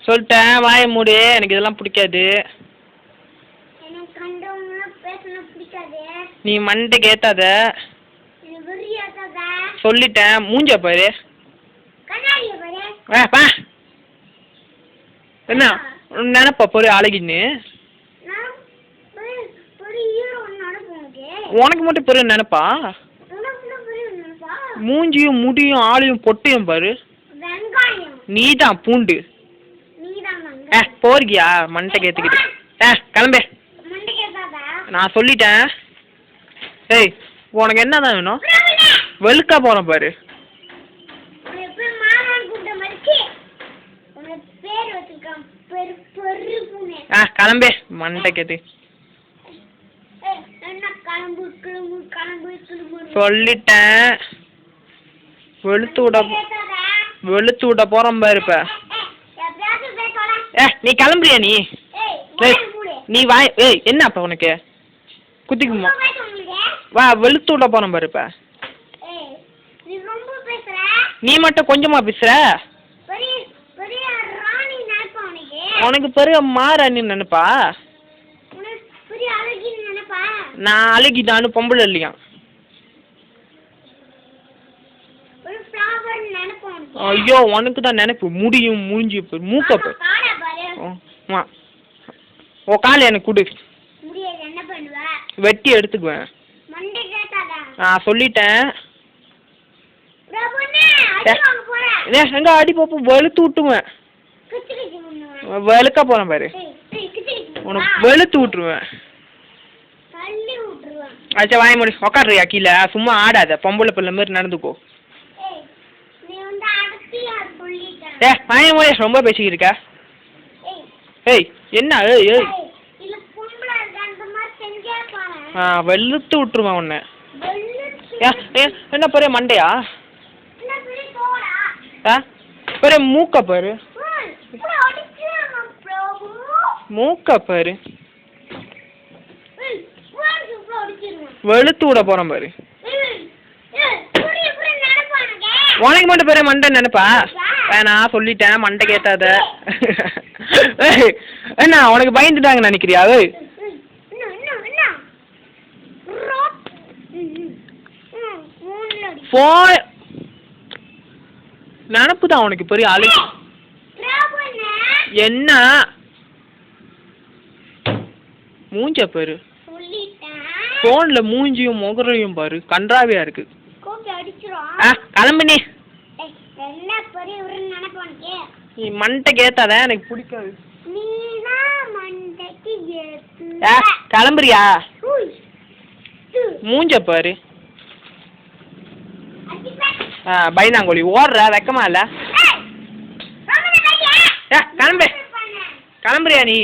சொல்லிட்டேன் வாயை மூடு, எனக்கு இதெல்லாம் பிடிக்காது. நீ மண்டைக்கு ஏத்தாத. சொல்லிட்டேன், மூஞ்ச பாரு. என்ன நினைப்பா பொறு அழகின்னு? உனக்கு மட்டும் பெரிய நினைப்பா? மூஞ்சியும் முடியும் ஆளையும் பொட்டையும் பாரு. நீதான் பூண்டு. போறியா மண்டைக்கு ஏத்துக்கிட்டு? கிளம்பே. நான் சொல்லிட்டேன். ஏய் உனக்கு என்னதான் வேணும்? வெளுக்கா போறேன் பாரு. கிளம்பே மண்டைக்கு ஏத்து. சொல்லிட்டேன், வெளுத்து விட போறோம் பாரு. இப்ப நீ கிளம்புறியா? நீ வாய். ஏய் என்ன அப்ப உனக்கு குத்திக்குமா? வா வெளுத்து விட போறோம் பாரு. இப்ப நீ மட்டும் கொஞ்சமா பேசுற. உனக்கு பெரிய மாறாணி நினைப்பா? நான் அழகிதானு பொம்பளை இல்லையா? ஐயோ உனக்கு தான் நினைப்பு. முடியும் மூஞ்சி மூக்க ஓ கால எனக்கு குடு, வெட்டி எடுத்துக்குவேன். நான் சொல்லிட்டேன். எங்க அடி பாப்பா வெளுத்து விட்டுவேன். வெளுக்க போறேன் பாரு. உனக்கு வெளுத்து விட்டுருவேன். அச்சா வாய முடி உக்காடுறியா கீழே? சும்மா ஆடாத, பொம்பளை பிள்ளை மாதிரி நடந்துக்கோ. வாய முடி ரொம்ப பேசிக்கிட்டு இருக்க. ஏய் என்ன? ஏய் ஏய் வெளுத்து விட்டுருவேன் உன்னை. என்ன பெரிய மண்டையா? பெரிய மூக்க பாரு. மூக்க பாரு. வெளுத்து விட போறேன் பாரு. உனக்கு மட்டும் பெரிய மண்டை நினைப்பா? நான் சொல்லிட்டேன் மண்டை கேட்டாத. என்ன உனக்கு பயந்துட்டாங்க நினைக்கிறியா? நினப்புதான் உனக்கு பெரிய அழகு. என்ன மூஞ்ச பாரு. போன்ல மூஞ்சியும் முகரையும் பாரு, கன்றாவியா இருக்கு. கிளம்பு நீ. நீ மண்டைக்கு ஏத்தாத, எனக்கு பிடிக்காது. கிளம்புறியா? மூஞ்ச பாரு. பைனாங்கோலி ஓடுற வெக்கமா இல்ல? கிளம்பு. கிளம்புறியா நீ?